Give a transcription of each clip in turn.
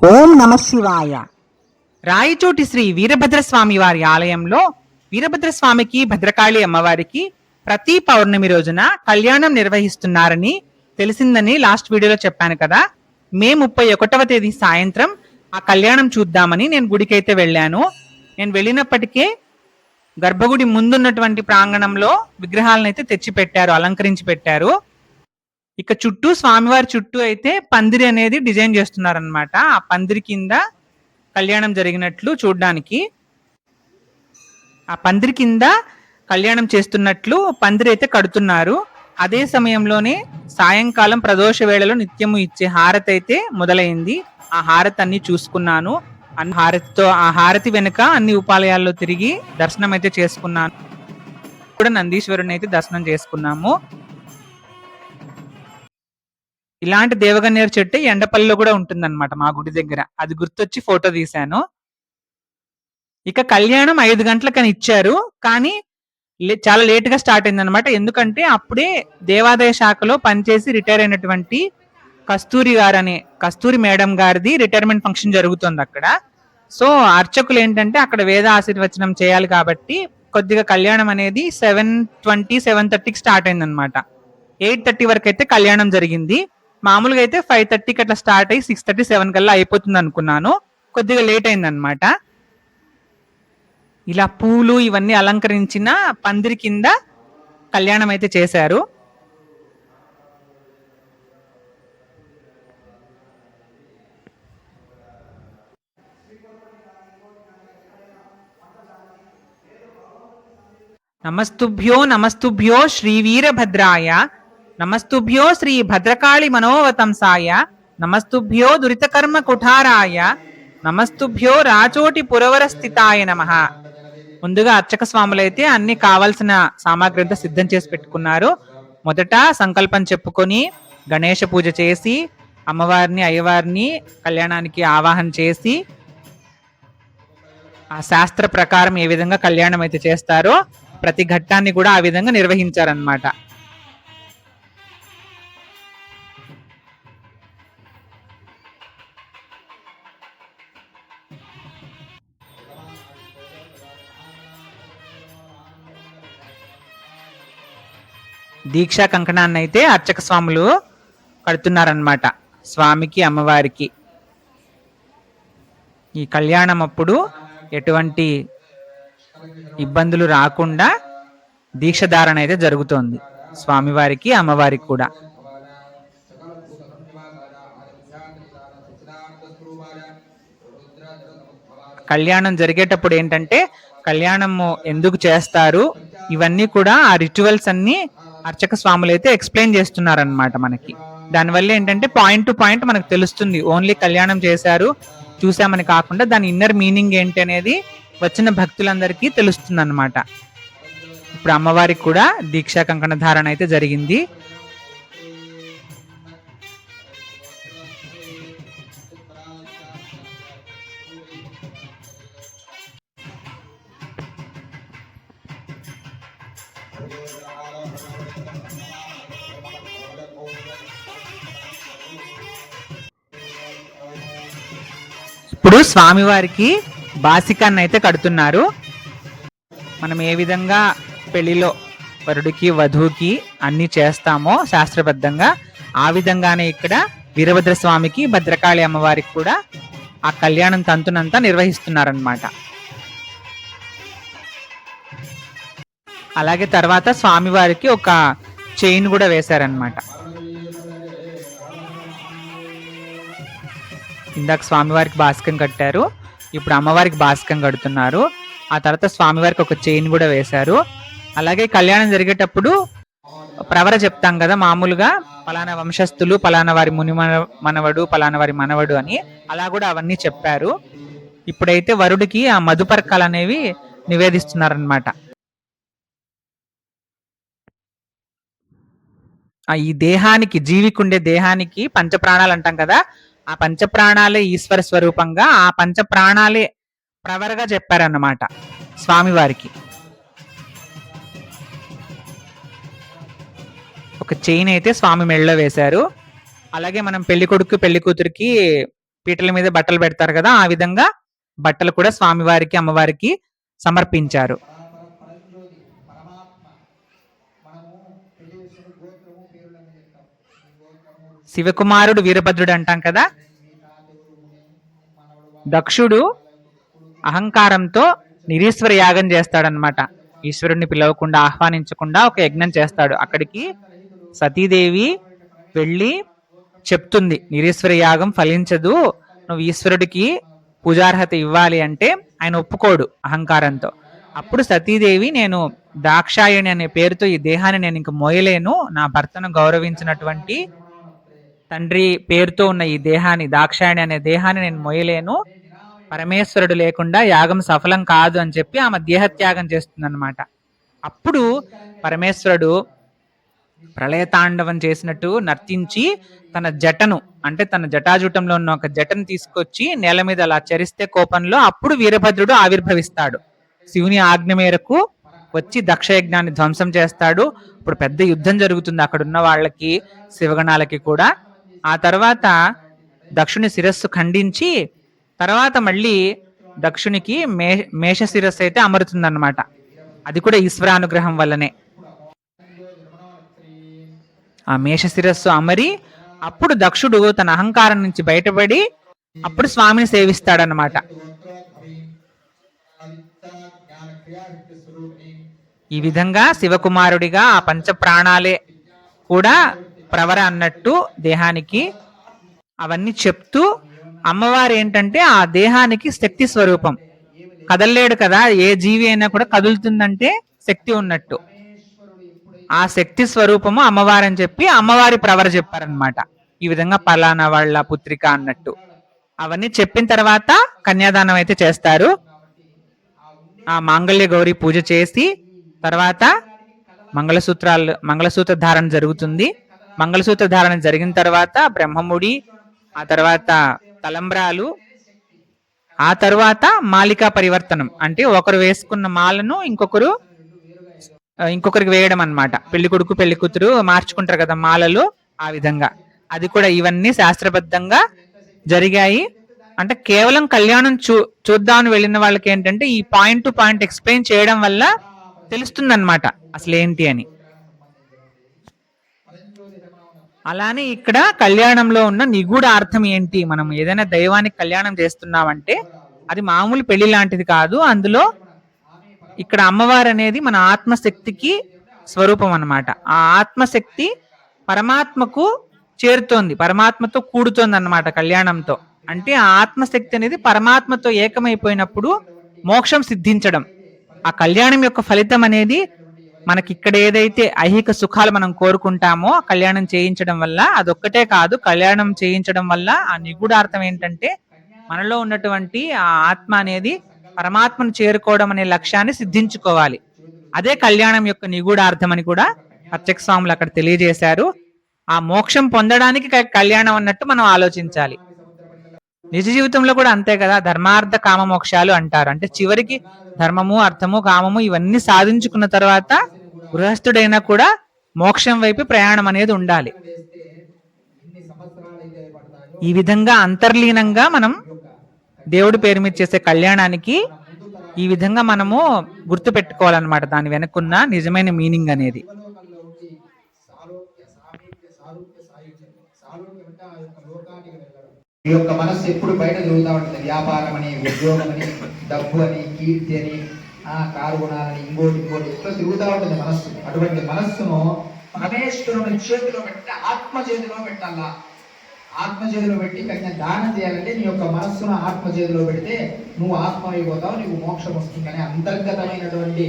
ఓం నమ శివాయ. రాయచోటి శ్రీ వీరభద్రస్వామి వారి ఆలయంలో వీరభద్రస్వామికి భద్రకాళి అమ్మవారికి ప్రతి పౌర్ణమి రోజున కళ్యాణం నిర్వహిస్తున్నారని తెలిసిందని లాస్ట్ వీడియోలో చెప్పాను కదా. మే 31వ తేదీ సాయంత్రం ఆ కళ్యాణం చూద్దామని నేను గుడికైతే వెళ్ళాను. నేను వెళ్ళినప్పటికే గర్భగుడి ముందున్నటువంటి ప్రాంగణంలో విగ్రహాలను అయితే తెచ్చి పెట్టారు, అలంకరించి పెట్టారు. ఇక చుట్టూ స్వామివారి చుట్టూ అయితే పందిరి అనేది డిజైన్ చేస్తున్నారనమాట. ఆ పందిరి కింద కళ్యాణం జరిగినట్లు చూడ్డానికి, ఆ పందిరి కింద కళ్యాణం చేస్తున్నట్లు పందిరి అయితే కడుతున్నారు. అదే సమయంలోనే సాయంకాలం ప్రదోష వేళలో నిత్యము ఇచ్చే హారతి అయితే మొదలైంది. ఆ హారతి అన్ని చూసుకున్నాను. హారతితో ఆ హారతి వెనుక అన్ని ఉపాలయాల్లో తిరిగి దర్శనం అయితే చేసుకున్నాను. కూడా నందీశ్వరుని అయితే దర్శనం చేసుకున్నాము. ఇలాంటి దేవగన్నేరు చెట్టు ఎండపల్లిలో కూడా ఉంటుందన్నమాట మా గుడి దగ్గర. అది గుర్తొచ్చి ఫోటో తీశాను. ఇక కళ్యాణం 5 గంటలకని ఇచ్చారు, కానీ చాలా లేట్ గా స్టార్ట్ అయింది అనమాట. ఎందుకంటే అప్పుడే దేవాదాయ శాఖలో పనిచేసి రిటైర్ అయినటువంటి కస్తూరి మేడం గారిది రిటైర్మెంట్ ఫంక్షన్ జరుగుతుంది అక్కడ. సో అర్చకులు ఏంటంటే అక్కడ వేద ఆశీర్వచనం చేయాలి కాబట్టి కొద్దిగా కళ్యాణం అనేది 7:20, 7:30కి స్టార్ట్ అయింది అనమాట. 8:30 వరకు అయితే కళ్యాణం జరిగింది. మామూలుగా అయితే 5:30కి అట్లా స్టార్ట్ అయ్యి 6:30, 7 కల్లా అయిపోతుంది అనుకున్నాను. కొద్దిగా లేట్ అయింది అనమాట. ఇలా పూలు ఇవన్నీ అలంకరించిన పందిరి కింద కళ్యాణం అయితే చేశారు. నమస్తుభ్యో శ్రీ వీరభద్రాయ, నమస్తుభ్యో శ్రీ భద్రకాళి మనోవతంసాయ, నమస్తుభ్యో దురితకర్మ కుఠారాయ, నమస్తుభ్యో రాచోటి పురవర స్థితాయ నమః. ముందుగా అర్చక స్వాములైతే అన్ని కావాల్సిన సామాగ్రి అంతా సిద్ధం చేసి పెట్టుకున్నారు. మొదట సంకల్పం చెప్పుకొని గణేష పూజ చేసి అమ్మవారిని అయ్యవారిని కళ్యాణానికి ఆవాహన చేసి ఆ శాస్త్ర ప్రకారం ఏ విధంగా కళ్యాణం అయితే చేస్తారో ప్రతి ఘట్టాన్ని కూడా ఆ విధంగా నిర్వహించారనమాట. దీక్షా కంకణాన్ని అయితే అర్చక స్వాములు కడుతున్నారనమాట స్వామికి అమ్మవారికి. ఈ కళ్యాణం అప్పుడు ఎటువంటి ఇబ్బందులు రాకుండా దీక్షధారణ అయితే జరుగుతోంది స్వామివారికి అమ్మవారికి కూడా. కళ్యాణం జరిగేటప్పుడు ఏంటంటే కళ్యాణము ఎందుకు చేస్తారు ఇవన్నీ కూడా ఆ రిచువల్స్ అన్ని అర్చక స్వాములు అయితే ఎక్స్ప్లెయిన్ చేస్తున్నారనమాట మనకి. దానివల్ల ఏంటంటే పాయింట్ టు పాయింట్ మనకు తెలుస్తుంది. ఓన్లీ కళ్యాణం చేశారు చూసామని కాకుండా దాని ఇన్నర్ మీనింగ్ ఏంటి అనేది వచ్చిన భక్తులందరికీ తెలుస్తుంది అనమాట. ఇప్పుడు అమ్మవారికి కూడా దీక్షా కంకణ ధారణ అయితే జరిగింది. ఇప్పుడు స్వామివారికి బాసికాన్ని అయితే కడుతున్నారు. మనం ఏ విధంగా పెళ్లిలో వరుడికి వధువుకి అన్ని చేస్తామో శాస్త్రబద్ధంగా, ఆ విధంగానే ఇక్కడ వీరభద్ర స్వామికి భద్రకాళి అమ్మవారికి కూడా ఆ కళ్యాణం తంతునంతా నిర్వహిస్తున్నారనమాట. అలాగే తర్వాత స్వామివారికి ఒక చైన్ కూడా వేశారనమాట. ఇందాక స్వామివారికి బాసికం కట్టారు, ఇప్పుడు అమ్మవారికి బాసికం కడుతున్నారు. ఆ తర్వాత స్వామివారికి ఒక చైన్ కూడా వేశారు. అలాగే కళ్యాణం జరిగేటప్పుడు ప్రవర చెప్తాం కదా, మామూలుగా పలానా వంశస్థులు, పలానా వారి ముని మనవడు, పలానా వారి మనవడు అని, అలా కూడా అవన్నీ చెప్పారు. ఇప్పుడైతే వరుడికి ఆ మధుపర్కాలు అనేవి నివేదిస్తున్నారనమాట. ఈ దేహానికి, జీవికుండే దేహానికి పంచప్రాణాలు అంటాం కదా, ఆ పంచప్రాణాలే ఈశ్వర స్వరూపంగా ఆ పంచప్రాణాలే ప్రవరగా చెప్పారన్నమాట స్వామివారికి. ఒక చైన్ అయితే స్వామి మెడలో వేశారు. అలాగే మనం పెళ్లి కొడుకు పెళ్లి కూతురికి పీటల మీద బట్టలు పెడతారు కదా, ఆ విధంగా బట్టలు కూడా స్వామివారికి అమ్మవారికి సమర్పించారు. శివకుమారుడు వీరభద్రుడు అంటాం కదా. దక్షుడు అహంకారంతో నిరీశ్వర యాగం చేస్తాడనమాట. ఈశ్వరుణ్ణి పిలవకుండా, ఆహ్వానించకుండా ఒక యజ్ఞం చేస్తాడు. అక్కడికి సతీదేవి వెళ్ళి చెప్తుంది, నిరీశ్వర యాగం ఫలించదు, నువ్వు ఈశ్వరుడికి పూజార్హత ఇవ్వాలి అంటే ఆయన ఒప్పుకోడు అహంకారంతో. అప్పుడు సతీదేవి, నేను దాక్షాయణి అనే పేరుతో ఈ దేహాన్ని నేను ఇంక మోయలేను, నా భర్తను గౌరవించినటువంటి తండ్రి పేరుతో ఉన్న ఈ దేహాన్ని, దాక్షాయణి అనే దేహాన్ని నేను మోయలేను, పరమేశ్వరుడు లేకుండా యాగం సఫలం కాదు అని చెప్పి ఆమె దేహత్యాగం చేస్తుంది అనమాట. అప్పుడు పరమేశ్వరుడు ప్రళయతాండవం చేసినట్టు నర్తించి తన జటను, అంటే తన జటాజుటంలో ఉన్న ఒక జటను తీసుకొచ్చి నేల మీద అలా చరిస్తే కోపంలో, అప్పుడు వీరభద్రుడు ఆవిర్భవిస్తాడు. శివుని ఆజ్ఞ మేరకు వచ్చి దక్షయజ్ఞాన్ని ధ్వంసం చేస్తాడు. ఇప్పుడు పెద్ద యుద్ధం జరుగుతుంది అక్కడ ఉన్న వాళ్ళకి, శివగణాలకి కూడా. ఆ తర్వాత దక్షుని శిరస్సు ఖండించి తర్వాత మళ్ళీ దక్షునికి మేష శిరస్సు అయితే అమరుతుందన్నమాట. అది కూడా ఈశ్వరానుగ్రహం వల్లనే. ఆ మేష శిరస్సు అమరి అప్పుడు దక్షుడు తన అహంకారం నుంచి బయటపడి అప్పుడు స్వామిని సేవిస్తాడనమాట. ఈ విధంగా శివకుమారుడిగా ఆ పంచ ప్రాణాలే కూడా ప్రవర అన్నట్టు దేహానికి అవన్నీ చెప్తూ, అమ్మవారు ఏంటంటే ఆ దేహానికి శక్తి స్వరూపం. కదలలేడు కదా, ఏ జీవి అయినా కూడా కదులుతుందంటే శక్తి ఉన్నట్టు. ఆ శక్తి స్వరూపము అమ్మవారు అని చెప్పి అమ్మవారి ప్రవర చెప్పారనమాట. ఈ విధంగా పలానా వాళ్ళ పుత్రిక అన్నట్టు. అవన్నీ చెప్పిన తర్వాత కన్యాదానం అయితే చేస్తారు. ఆ మాంగళ్య గౌరి పూజ చేసి తర్వాత మంగళసూత్ర ధారణ జరుగుతుంది. మంగళసూత్ర ధారణ జరిగిన తర్వాత బ్రహ్మముడి, ఆ తర్వాత తలంబ్రాలు, ఆ తర్వాత మాలికా పరివర్తనం, అంటే ఒకరు వేసుకున్న మాలను ఇంకొకరికి వేయడం అన్నమాట. పెళ్లి కొడుకు పెళ్లి కూతురు మార్చుకుంటారు కదా మాలలు, ఆ విధంగా. అది కూడా ఇవన్నీ శాస్త్రబద్ధంగా జరిగాయి. అంటే కేవలం కళ్యాణం చూద్దామని వెళ్ళిన వాళ్ళకి ఏంటంటే ఈ పాయింట్ టు పాయింట్ ఎక్స్ప్లెయిన్ చేయడం వల్ల తెలుస్తుంది అనమాట అసలు ఏంటి అని. అలానే ఇక్కడ కళ్యాణంలో ఉన్న నిగూఢ అర్థం ఏంటి, మనం ఏదైనా దైవానికి కళ్యాణం చేస్తున్నామంటే అది మామూలు పెళ్లి లాంటిది కాదు. అందులో ఇక్కడ అమ్మవారు అనేది మన ఆత్మశక్తికి స్వరూపం అన్నమాట. ఆ ఆత్మశక్తి పరమాత్మకు చేరుతోంది, పరమాత్మతో కూడుతోంది అన్నమాట కళ్యాణంతో. అంటే ఆ ఆత్మశక్తి అనేది పరమాత్మతో ఏకమైపోయినప్పుడు మోక్షం సిద్ధించడం. ఆ కళ్యాణం యొక్క ఫలితం అనేది మనకి ఇక్కడ ఏదైతే ఐహిక సుఖాలు మనం కోరుకుంటామో కళ్యాణం చేయించడం వల్ల, అదొక్కటే కాదు, కళ్యాణం చేయించడం వల్ల ఆ నిగూఢార్థం ఏంటంటే మనలో ఉన్నటువంటి ఆ ఆత్మ అనేది పరమాత్మను చేరుకోవడం అనే లక్ష్యాన్ని సిద్ధించుకోవాలి. అదే కళ్యాణం యొక్క నిగూఢార్థం అని కూడా అర్చక స్వాములు అక్కడ తెలియజేశారు. ఆ మోక్షం పొందడానికి కళ్యాణం అన్నట్టు మనం ఆలోచించాలి. నిజ జీవితంలో కూడా అంతే కదా, ధర్మార్థ కామ మోక్షాలు అంటారు. అంటే చివరికి ధర్మము, అర్థము, కామము ఇవన్నీ సాధించుకున్న తర్వాత గృహస్థుడైనా కూడా మోక్షం వైపు ప్రయాణం అనేది ఉండాలి. ఈ విధంగా అంతర్లీనంగా మనం దేవుడి పేరు మీద చేసే కళ్యాణానికి ఈ విధంగా మనము గుర్తు పెట్టుకోవాలన్నమాట, దాని వెనకున్న నిజమైన మీనింగ్ అనేది. ఈ యొక్క మనస్సు ఎప్పుడు బయట తిరుగుతూ ఉంటుంది. వ్యాపారం అని, ఉద్యోగం అని, డబ్బు అని, కీర్తి అని, కారు గుణాలని, ఇంకోటి ఇట్లా తిరుగుతూ ఉంటుంది మనస్సు. అటువంటి మనస్సును పరమేశ్వరుని చేతిలో పెట్టి ఆత్మ చేతిలో పెట్టాలా. ఆత్మ చేతిలో పెట్టి కన్య దానం చేయాలంటే నీ యొక్క మనస్సును ఆత్మ చేతిలో పెడితే నువ్వు ఆత్మ అయిపోతావు, నీకు మోక్షం వస్తుందని అంతర్గతమైనటువంటి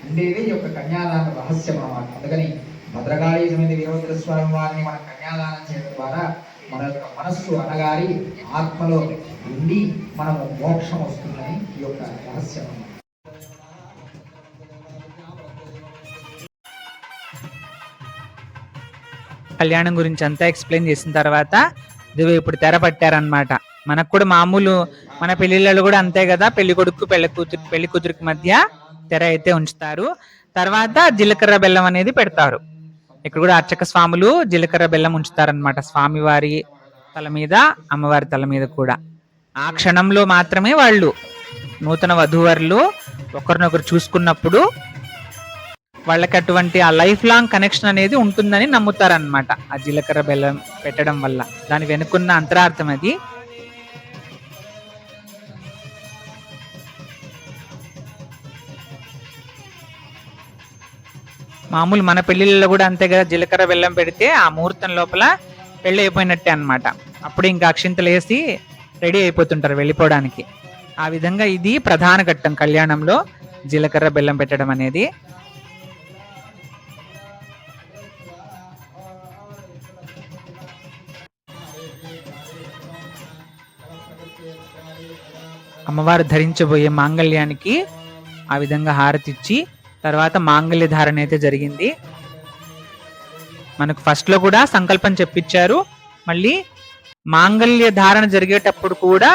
ఉండేది ఈ యొక్క కన్యాదాన రహస్యం అన్నమాట. అందుకని భద్రకాళి సమేత వీరభద్ర స్వామి వారిని మన కన్యాదానం చేయడం ద్వారా మన యొక్క మనస్సు అనగారి ఆత్మలో ఉండి మనము మోక్షం వస్తుందని ఈ యొక్క రహస్యం. కళ్యాణం గురించి అంతా ఎక్స్ప్లెయిన్ చేసిన తర్వాత ఇదిగో ఇప్పుడు తెర పట్టారనమాట. మనకు కూడా మామూలు మన పెళ్లిళ్ళలో కూడా అంతే కదా, పెళ్లి కొడుకు పెళ్లి కూతురికి మధ్య తెర అయితే ఉంచుతారు. తర్వాత జీలకర్ర బెల్లం అనేది పెడతారు. ఇక్కడ కూడా అర్చక స్వాములు జీలకర్ర బెల్లం ఉంచుతారనమాట స్వామివారి తల మీద, అమ్మవారి తల మీద కూడా. ఆ క్షణంలో మాత్రమే వాళ్ళు నూతన వధూవరులు ఒకరినొకరు చూసుకున్నప్పుడు వాళ్ళకి అటువంటి ఆ లైఫ్ లాంగ్ కనెక్షన్ అనేది ఉంటుందని నమ్ముతారనమాట. ఆ జీలకర్ర బెల్లం పెట్టడం వల్ల దాని వెనుకున్న అంతరార్థం అది. మామూలు మన పెళ్లిళ్ళలో కూడా అంతే కదా, జీలకర్ర బెల్లం పెడితే ఆ ముహూర్తం లోపల పెళ్లి అయిపోయినట్టే అనమాట. అప్పుడు ఇంకా అక్షింతలు వేసి రెడీ అయిపోతుంటారు వెళ్ళిపోవడానికి. ఆ విధంగా ఇది ప్రధాన ఘట్టం కళ్యాణంలో, జీలకర్ర బెల్లం పెట్టడం అనేది. అమ్మవారు ధరించబోయే మాంగళ్యానికి ఆ విధంగా హారతిచ్చి తర్వాత మాంగళ్య ధారణ అయితే జరిగింది. మనకు ఫస్ట్ లో కూడా సంకల్పం చెప్పించారు. మళ్ళీ మాంగళ్య ధారణ జరిగేటప్పుడు కూడా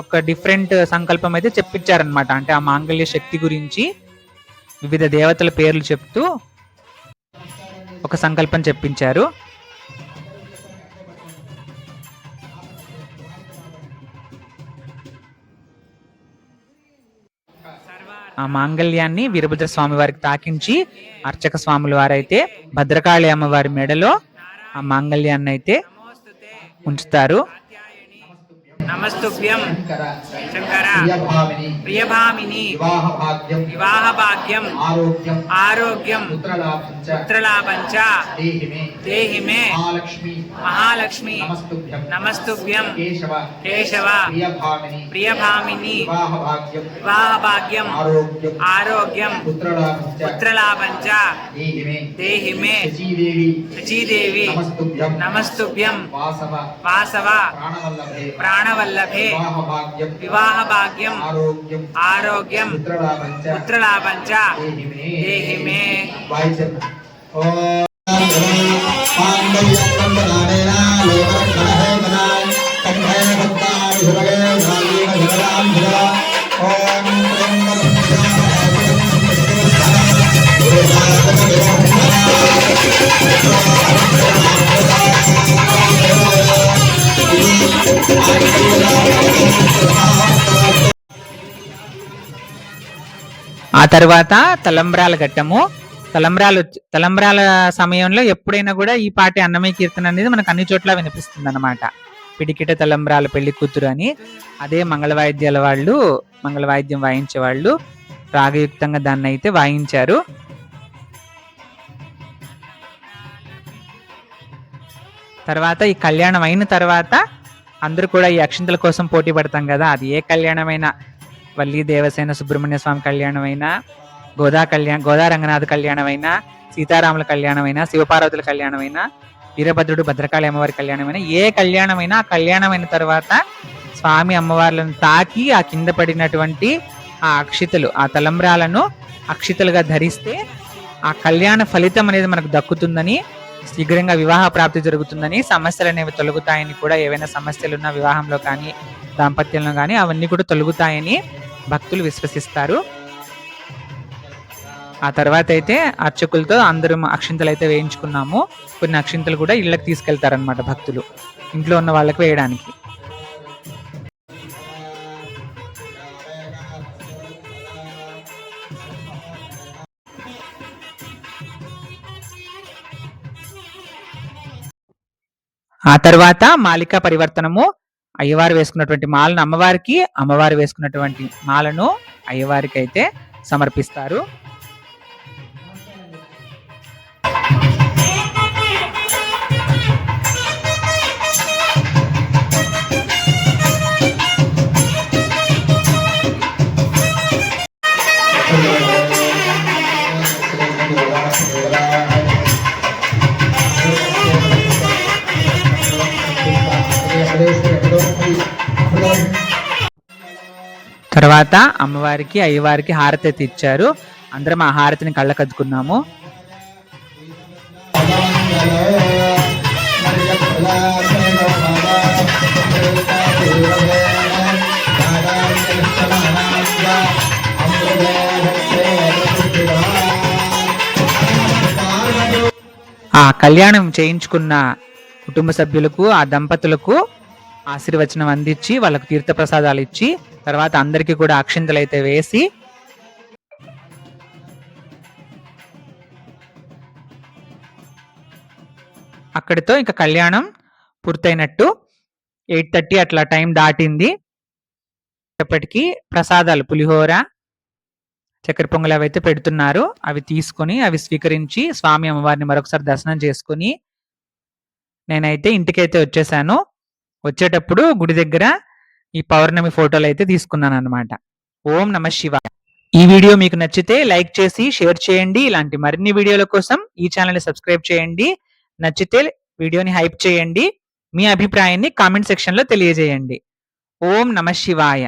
ఒక డిఫరెంట్ సంకల్పం అయితే చెప్పించారనమాట. అంటే ఆ మాంగళ్య శక్తి గురించి వివిధ దేవతల పేర్లు చెప్తూ ఒక సంకల్పం చెప్పించారు. ఆ మాంగళ్యాన్ని వీరభద్ర స్వామి వారికి తాకించి అర్చక స్వాముల వారైతే భద్రకాళి అమ్మవారి మెడలో ఆ మాంగళ్యాన్ని అయితే ఉంచుతారు. నమస్తుభ్యం శంకర ప్రియభామిని వివాహ భాగ్యం ఆరోగ్యం పుత్రలాభంచ దేహి మే మహాలక్ష్మి నమస్తుభ్యం కేశవ ప్రియభామిని వివాహ భాగ్యం ఆరోగ్యం పుత్రలాభంచ దేహి మే శచీదేవి నమస్తుభ్యం వాసవ ప్రాణవల్లభే వివాహ భాగ్యం ఆరోగ్యం పుత్రలాభంచ దేహి మే. ఆ తర్వాత తలంబ్రాల ఘట్టము. తలంబ్రాల సమయంలో ఎప్పుడైనా కూడా ఈ పాటి అన్నమయ్య కీర్తన అనేది మనకు అన్ని చోట్ల వినిపిస్తుంది అనమాట. పిడికిట తలంబ్రాల పెళ్లి కూతురు అని. అదే మంగళవాయిద్యాల వాళ్ళు, మంగళవాయిద్యం వాయించే వాళ్ళు రాగయుక్తంగా దాన్ని అయితే వాయించారు. తర్వాత ఈ కళ్యాణం అయిన తర్వాత అందరూ కూడా ఈ అక్షింతల కోసం పోటీ పడతాం కదా. అది ఏ కళ్యాణమైనా, వల్లి దేవసేన సుబ్రహ్మణ్య స్వామి కళ్యాణమైనా, గోదా రంగనాథ కళ్యాణమైనా, సీతారాముల కళ్యాణమైనా, శివపార్వతుల కళ్యాణమైనా, వీరభద్రుడు భద్రకాళి అమ్మవారి కళ్యాణమైనా, ఏ కళ్యాణమైనా ఆ కళ్యాణమైన తర్వాత స్వామి అమ్మవార్లను తాకి ఆ కింద పడినటువంటి ఆ అక్షితలు, ఆ తలంబ్రాలను అక్షితలుగా ధరిస్తే ఆ కళ్యాణ ఫలితం అనేది మనకు దక్కుతుందని, శీఘ్రంగా వివాహ ప్రాప్తి జరుగుతుందని, సమస్యలు అనేవి తొలగుతాయని కూడా, ఏవైనా సమస్యలు ఉన్న వివాహంలో కానీ దాంపత్యంలో కానీ అవన్నీ కూడా తొలగుతాయని భక్తులు విశ్వసిస్తారు. ఆ తర్వాత అయితే అర్చకులతో అందరం అక్షింతలు అయితే వేయించుకున్నాము. కొన్ని అక్షింతలు కూడా ఇళ్ళకి తీసుకెళ్తారనమాట భక్తులు, ఇంట్లో ఉన్న వాళ్ళకి వేయడానికి. ఆ తర్వాత మాలికా పరివర్తనము. అయ్యవారు వేసుకున్నటువంటి మాలను అమ్మవారికి, అమ్మవారు వేసుకున్నటువంటి మాలను అయ్యవారికి అయితే సమర్పిస్తారు. తర్వాత అమ్మవారికి అయ్యవారికి హారతి అయితే ఇచ్చారు. అందరం ఆ హారతిని కళ్ళకద్దుకున్నాము. ఆ కళ్యాణం చేయించుకున్న కుటుంబ సభ్యులకు ఆ దంపతులకు ఆశీర్వచనం అందించి వాళ్ళకు తీర్థ ప్రసాదాలు ఇచ్చి తర్వాత అందరికీ కూడా అక్షింతలు అయితే వేసి అక్కడితో ఇంకా కళ్యాణం పూర్తయినట్టు. 8:30 అట్లా టైం దాటింది. ఇప్పటికి ప్రసాదాలు పులిహోర, చక్కెర పొంగల్ అవైతే పెడుతున్నారు. అవి తీసుకొని అవి స్వీకరించి స్వామి అమ్మవారిని మరొకసారి దర్శనం చేసుకుని నేనైతే ఇంటికైతే వచ్చేసాను. వచ్చేటప్పుడు గుడి దగ్గర ఈ పౌర్ణమి ఫోటోలు అయితే తీసుకున్నాను అనమాట. ఓం నమ శివాయ. ఈ వీడియో మీకు నచ్చితే లైక్ చేసి షేర్ చేయండి. ఇలాంటి మరిన్ని వీడియోల కోసం ఈ ఛానల్ ని సబ్స్క్రైబ్ చేయండి. నచ్చితే వీడియోని హైప్ చేయండి. మీ అభిప్రాయాన్ని కామెంట్ సెక్షన్ లో తెలియజేయండి. ఓం నమ శివాయ.